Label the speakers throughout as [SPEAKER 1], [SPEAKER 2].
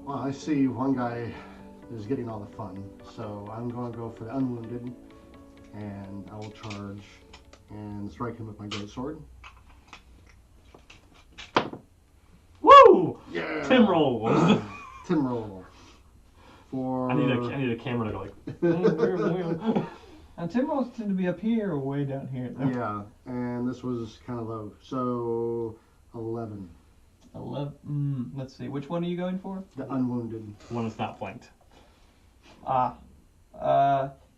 [SPEAKER 1] Well, I see one guy is getting all the fun, so I'm going to go for the unwounded, and I will charge and strike him with my greatsword.
[SPEAKER 2] Woo!
[SPEAKER 1] Yeah!
[SPEAKER 2] Tim rolls.
[SPEAKER 1] Tim roll. For...
[SPEAKER 2] I need a camera to go like.
[SPEAKER 3] And Tim rolls tend to be up here or way down here. Though.
[SPEAKER 1] Yeah, and this was kind of low, so 11.
[SPEAKER 3] 11. Let's see. Which one are you going for?
[SPEAKER 1] The unwounded.
[SPEAKER 2] One that's not flanked.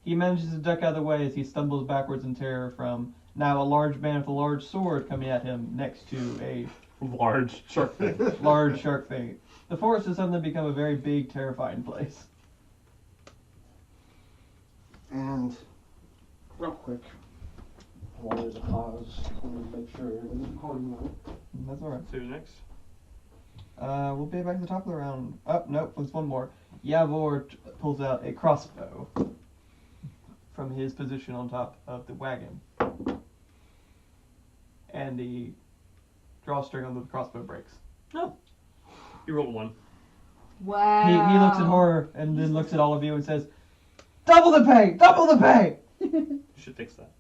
[SPEAKER 3] He manages to duck out of the way as he stumbles backwards in terror from now a large man with a large sword coming at him next to a
[SPEAKER 2] Large shark thing.
[SPEAKER 3] large shark thing. The forest has suddenly become a very big, terrifying place.
[SPEAKER 1] And real quick, while there's a pause, let me make sure everything's recording right.
[SPEAKER 3] That's alright.
[SPEAKER 2] So who's next?
[SPEAKER 3] We'll be back to the top of the round. Oh, nope, there's one more. Yavor pulls out a crossbow from his position on top of the wagon. And the drawstring on the crossbow breaks.
[SPEAKER 2] No. You rolled a 1.
[SPEAKER 4] Wow.
[SPEAKER 3] He looks at horror and then looks at all of you and says, "Double the pay! Double the pay!
[SPEAKER 2] You should fix that.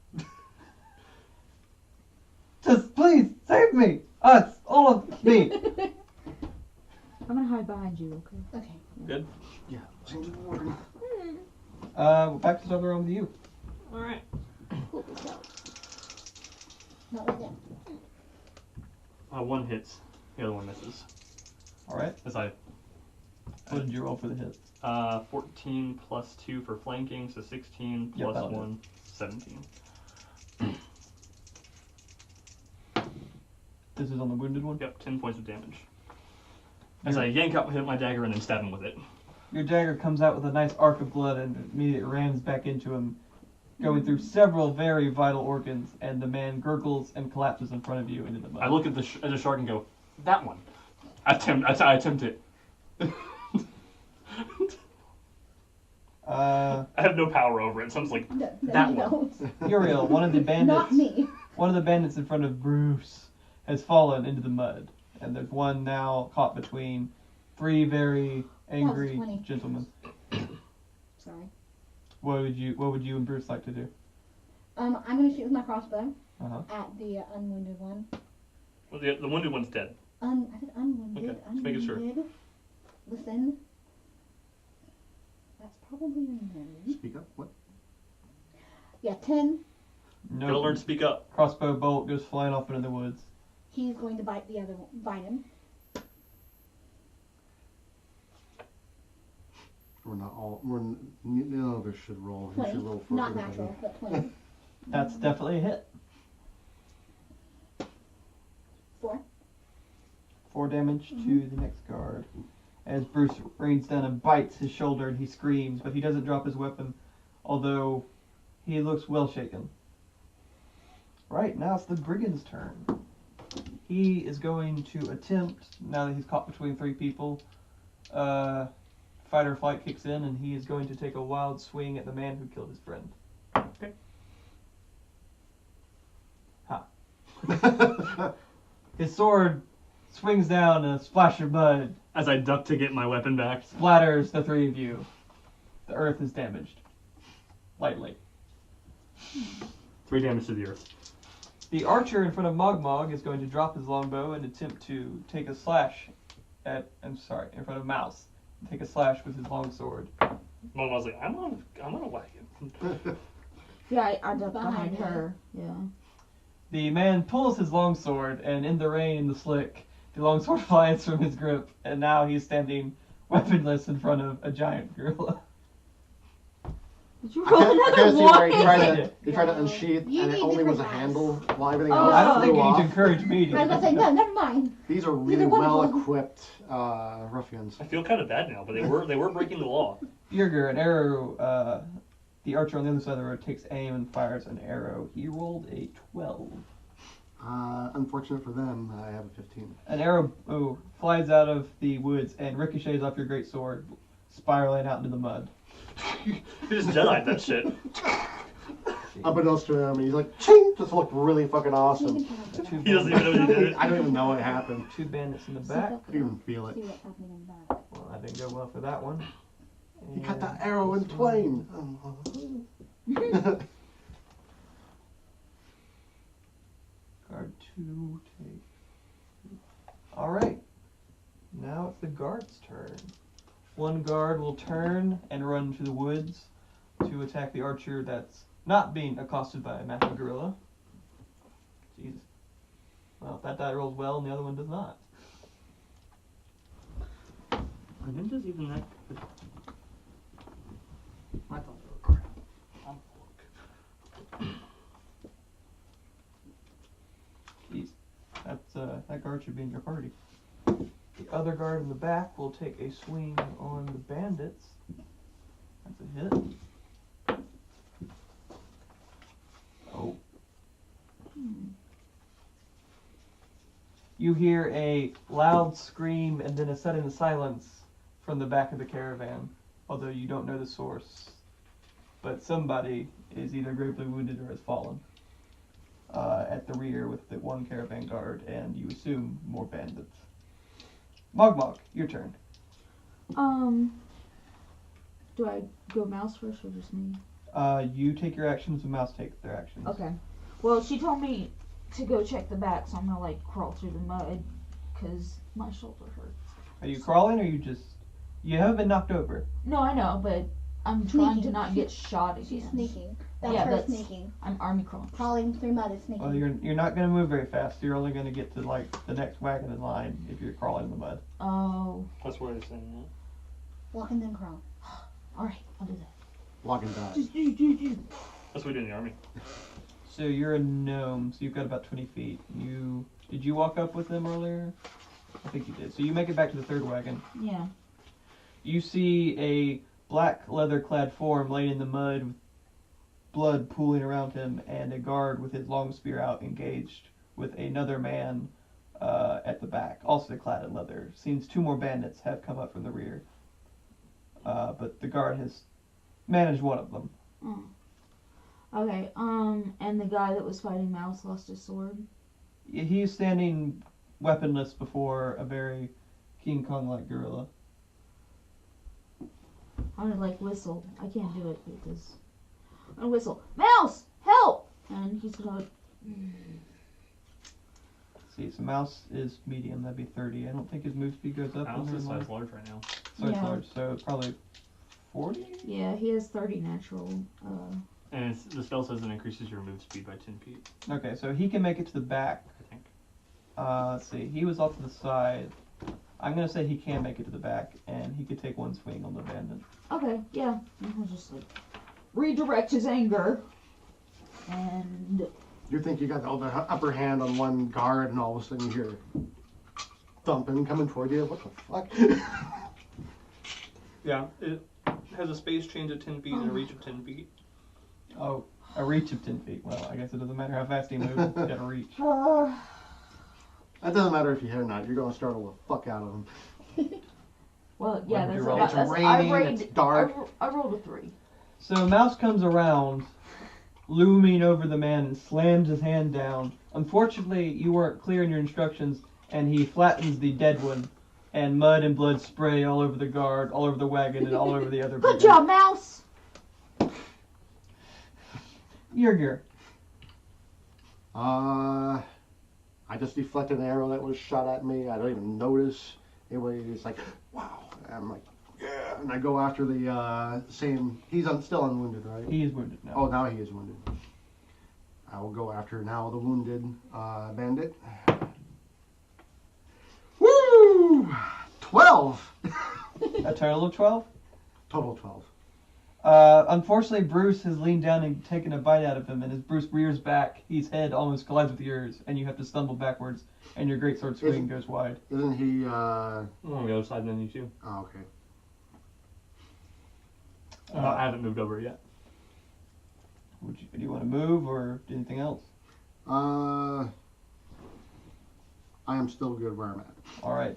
[SPEAKER 3] Just please save me! Us! All of me!"
[SPEAKER 4] I'm gonna hide behind you, okay?
[SPEAKER 5] Okay.
[SPEAKER 2] Good?
[SPEAKER 1] Yeah, seems to be working.
[SPEAKER 3] Back to the top of the round with you.
[SPEAKER 2] Alright.
[SPEAKER 5] Cool. Not like that.
[SPEAKER 2] 1 hits. The other one misses.
[SPEAKER 3] Alright.
[SPEAKER 2] As I.
[SPEAKER 3] What did you roll for the hit?
[SPEAKER 2] 14 plus 2 for flanking, so 16
[SPEAKER 3] Yep,
[SPEAKER 2] plus
[SPEAKER 3] that'll
[SPEAKER 2] 1, 17.
[SPEAKER 3] This is on the wounded one?
[SPEAKER 2] Yep, 10 points of damage. As I yank out my dagger and then stab him with it.
[SPEAKER 3] Your dagger comes out with a nice arc of blood and immediately rams back into him, going through several very vital organs, and the man gurgles and collapses in front of you into the mud.
[SPEAKER 2] I look at the shark and go, that one. I attempt it. I have no power over it, so I'm just like,
[SPEAKER 5] No,
[SPEAKER 2] that
[SPEAKER 5] you
[SPEAKER 2] one.
[SPEAKER 5] don't.
[SPEAKER 3] Uriel, one of the bandits.
[SPEAKER 5] Not me.
[SPEAKER 3] One of the bandits in front of Bruce has fallen into the mud, and there's one now caught between 3 very angry
[SPEAKER 5] 20.
[SPEAKER 3] gentlemen.
[SPEAKER 5] Sorry.
[SPEAKER 3] What would you and Bruce like to do?
[SPEAKER 5] I'm gonna shoot with my crossbow
[SPEAKER 3] Uh-huh.
[SPEAKER 5] at the unwounded one.
[SPEAKER 2] Well, the wounded one's dead.
[SPEAKER 5] I said unwounded.
[SPEAKER 2] Okay, just making sure.
[SPEAKER 5] Listen. That's probably a no.
[SPEAKER 1] Speak up, what?
[SPEAKER 5] Yeah, 10.
[SPEAKER 3] No.
[SPEAKER 2] Gotta learn to speak up.
[SPEAKER 3] Crossbow bolt goes flying off into the woods.
[SPEAKER 5] He's going to bite the other one. Bite him.
[SPEAKER 1] None of us should roll. He
[SPEAKER 5] 20.
[SPEAKER 1] should roll for
[SPEAKER 5] Not
[SPEAKER 1] everybody.
[SPEAKER 5] natural, but 20.
[SPEAKER 3] That's definitely a hit.
[SPEAKER 5] 4.
[SPEAKER 3] 4 damage to the next guard. As Bruce rains down and bites his shoulder and he screams, but he doesn't drop his weapon, although he looks well shaken. Right, now it's the brigand's turn. He is going to attempt, now that he's caught between 3 people, fight or flight kicks in, and he is going to take a wild swing at the man who killed his friend.
[SPEAKER 2] Okay.
[SPEAKER 3] Ha. His sword swings down and a splash of blood
[SPEAKER 2] As I duck to get my weapon back.
[SPEAKER 3] splatters the 3 of you. The earth is damaged. Lightly.
[SPEAKER 2] 3 damage to the earth.
[SPEAKER 3] The archer in front of Mogmog is going to drop his longbow and attempt to take a slash in front of Mouse. Take a slash with his longsword.
[SPEAKER 2] Mom was like, I'm on a wagon.
[SPEAKER 4] Yeah, I ducked
[SPEAKER 5] Behind
[SPEAKER 4] behind her. Yeah.
[SPEAKER 3] The man pulls his longsword, and in the rain and the slick, the longsword flies from his grip, and now he's standing weaponless in front of a giant gorilla.
[SPEAKER 4] Did you
[SPEAKER 1] I
[SPEAKER 4] roll
[SPEAKER 1] can't
[SPEAKER 4] another
[SPEAKER 1] see where he
[SPEAKER 4] one?
[SPEAKER 1] tried to unsheath,
[SPEAKER 5] You
[SPEAKER 1] and it
[SPEAKER 5] need
[SPEAKER 1] only was a
[SPEAKER 5] different
[SPEAKER 1] handle, while everything
[SPEAKER 4] Oh,
[SPEAKER 1] else
[SPEAKER 3] I don't think
[SPEAKER 1] flew
[SPEAKER 3] you need to
[SPEAKER 1] off.
[SPEAKER 3] encourage me
[SPEAKER 5] I was
[SPEAKER 3] to.
[SPEAKER 5] gonna say, no, never mind.
[SPEAKER 1] These are
[SPEAKER 5] These
[SPEAKER 1] really
[SPEAKER 5] are wonderful.
[SPEAKER 1] well-equipped ruffians.
[SPEAKER 2] I feel kind of bad now, but they were breaking the law.
[SPEAKER 3] Bjerger, an arrow, the archer on the other side of the road takes aim and fires an arrow. He rolled a 12.
[SPEAKER 1] Unfortunate for them, I have a 15.
[SPEAKER 3] An arrow flies out of the woods and ricochets off your great sword, spiraling out into the mud.
[SPEAKER 2] You just Jedi'd that shit.
[SPEAKER 1] Unbeknownst to him, he's like, ching! Just looked really fucking awesome.
[SPEAKER 3] Two
[SPEAKER 2] He doesn't even know he did it.
[SPEAKER 1] I don't even know what happened.
[SPEAKER 3] 2 bandits in the
[SPEAKER 5] See
[SPEAKER 3] back.
[SPEAKER 5] what-
[SPEAKER 1] I didn't even feel it.
[SPEAKER 5] See what's happening in the back.
[SPEAKER 3] That didn't go well for that one.
[SPEAKER 1] You cut
[SPEAKER 3] And
[SPEAKER 1] that arrow in
[SPEAKER 3] this one.
[SPEAKER 1] twain.
[SPEAKER 3] Guard 2, take. Alright. Now it's the guard's turn. One guard will turn and run to the woods to attack the archer that's not being accosted by a massive gorilla. Jesus. Well, if that die rolls well and the other one does not.
[SPEAKER 2] Are ninjas even that good? I thought they were crap. I'm
[SPEAKER 3] Jeez. That guard should be in your party. The other guard in the back will take a swing on the bandits. That's a hit. Oh. You hear a loud scream and then a sudden silence from the back of the caravan, although you don't know the source. But somebody is either gravely wounded or has fallen at the rear with the one caravan guard, and you assume more bandits. Mog, your turn.
[SPEAKER 4] Do I go mouse first or just me?
[SPEAKER 3] You take your actions and mouse take their actions.
[SPEAKER 4] Okay. Well, she told me to go check the back, so I'm gonna like crawl through the mud because my shoulder hurts.
[SPEAKER 3] Are you crawling or you haven't been knocked over?
[SPEAKER 4] No, I know, but I'm trying to
[SPEAKER 5] Sneaking.
[SPEAKER 4] not get shot again.
[SPEAKER 5] She's sneaking. That's
[SPEAKER 4] Yeah,
[SPEAKER 5] her
[SPEAKER 4] that's-
[SPEAKER 5] sneaking.
[SPEAKER 4] I'm army crawling.
[SPEAKER 5] Crawling through mud is sneaking.
[SPEAKER 3] Well, you're not going to move very fast. You're only going to get to like the next wagon in line if you're crawling in the mud.
[SPEAKER 4] Oh,
[SPEAKER 2] That's what it's saying.
[SPEAKER 5] Walking then crawl.
[SPEAKER 4] alright, I'll do that.
[SPEAKER 1] Walk and die.
[SPEAKER 2] That's what we do in the army.
[SPEAKER 3] So you're a gnome, so you've got about 20 feet. Did you walk up with them earlier? I think you did. So you make it back to the third wagon.
[SPEAKER 4] Yeah.
[SPEAKER 3] You see a black leather-clad form laying in the mud with blood pooling around him, and a guard with his long spear out engaged with another man at the back, also clad in leather. Seems two more bandits have come up from the rear, but the guard has managed one of them.
[SPEAKER 4] Oh. Okay, and the guy that was fighting Mouse lost his sword?
[SPEAKER 3] He's standing weaponless before a very King Kong-like gorilla.
[SPEAKER 4] I'm gonna like whistle. I can't do it because I'm gonna whistle. Mouse, help! And he's gonna.
[SPEAKER 3] See, so mouse is medium. That'd be 30. I don't think his move speed goes up.
[SPEAKER 2] Mouse
[SPEAKER 3] in
[SPEAKER 2] is
[SPEAKER 3] there
[SPEAKER 2] size
[SPEAKER 3] more.
[SPEAKER 2] large right now.
[SPEAKER 3] So it's
[SPEAKER 4] Yeah.
[SPEAKER 3] large. So it's probably 40.
[SPEAKER 4] Yeah, he has 30 natural.
[SPEAKER 2] And the spell says it increases your move speed by 10 feet,
[SPEAKER 3] Okay, so he can make it to the back.
[SPEAKER 2] I think.
[SPEAKER 3] Let's see. He was off to the side. I'm gonna say he can make it to the back, and he could take one swing on the bandit.
[SPEAKER 4] Okay, yeah. And he'll just like redirect his anger. And
[SPEAKER 1] You think you got all the upper hand on one guard, and all of a sudden you hear thumping coming toward you. What the fuck?
[SPEAKER 2] Yeah, it has a space change of 10 feet and a reach of 10 feet.
[SPEAKER 3] Oh, a reach of 10 feet. Well, I guess it doesn't matter how fast he moves. He's got a reach.
[SPEAKER 1] That doesn't matter if you hit or not. You're gonna startle the fuck out of them.
[SPEAKER 4] well, yeah,
[SPEAKER 3] When
[SPEAKER 4] that's
[SPEAKER 3] you
[SPEAKER 4] what
[SPEAKER 3] roll.
[SPEAKER 1] It's raining, it's dark.
[SPEAKER 4] I rolled a 3.
[SPEAKER 3] So Mouse comes around, looming over the man, and slams his hand down. Unfortunately, you weren't clear in your instructions, and he flattens the dead one, and mud and blood spray all over the guard, all over the wagon, and all over the other
[SPEAKER 4] Good
[SPEAKER 3] brigand.
[SPEAKER 4] job, Mouse.
[SPEAKER 3] Yurgir.
[SPEAKER 1] I just deflected an arrow that was shot at me. I don't even notice. It was like, wow. I'm like, yeah. And I go after the same. He's still unwounded, right?
[SPEAKER 3] He is wounded now.
[SPEAKER 1] Oh, now he is wounded. I will go after now the wounded bandit. Woo! 12.
[SPEAKER 3] A total of 12?
[SPEAKER 1] Total 12.
[SPEAKER 3] Unfortunately, Bruce has leaned down and taken a bite out of him, and as Bruce rears back, his head almost collides with yours, and you have to stumble backwards, and your greatsword swing goes wide.
[SPEAKER 1] Isn't he?
[SPEAKER 2] I'm on the other side than you two.
[SPEAKER 1] Oh, okay.
[SPEAKER 2] I haven't moved over yet.
[SPEAKER 3] Do you want to move or do anything else?
[SPEAKER 1] I am still good where I'm at.
[SPEAKER 3] All right.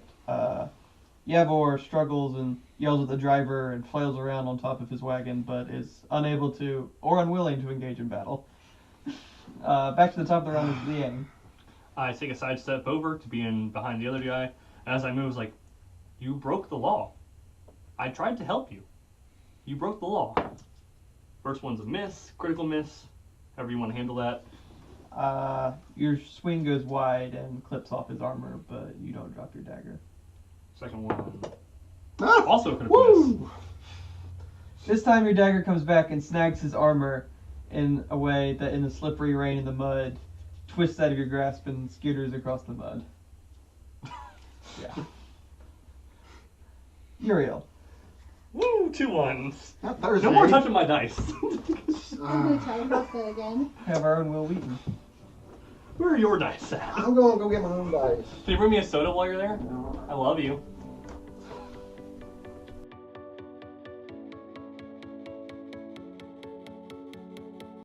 [SPEAKER 3] Yavor struggles and yells at the driver and flails around on top of his wagon, but is unable to or unwilling to engage in battle. Back to the top of the round is Liang.
[SPEAKER 2] I take a side step over to be in behind the other guy. As I move, it's like, you broke the law. I tried to help you. You broke the law. First one's a miss, critical miss, however you want to handle that.
[SPEAKER 3] Your swing goes wide and clips off his armor, but you don't drop your dagger.
[SPEAKER 2] Second one,
[SPEAKER 1] Ah!
[SPEAKER 2] also a critical miss.
[SPEAKER 1] Woo!
[SPEAKER 3] This time your dagger comes back and snags his armor in a way that in the slippery rain in the mud twists out of your grasp and skitters across the mud. Yeah. Uriel.
[SPEAKER 2] Woo, 2 ones.
[SPEAKER 1] Not Thursday.
[SPEAKER 2] No more touching my dice.
[SPEAKER 5] I'm gonna try to cross it again.
[SPEAKER 3] Have our own Will Wheaton.
[SPEAKER 2] Where are your dice at?
[SPEAKER 1] I'm going to go get my own dice.
[SPEAKER 2] Can you bring me a soda while you're there? I love you.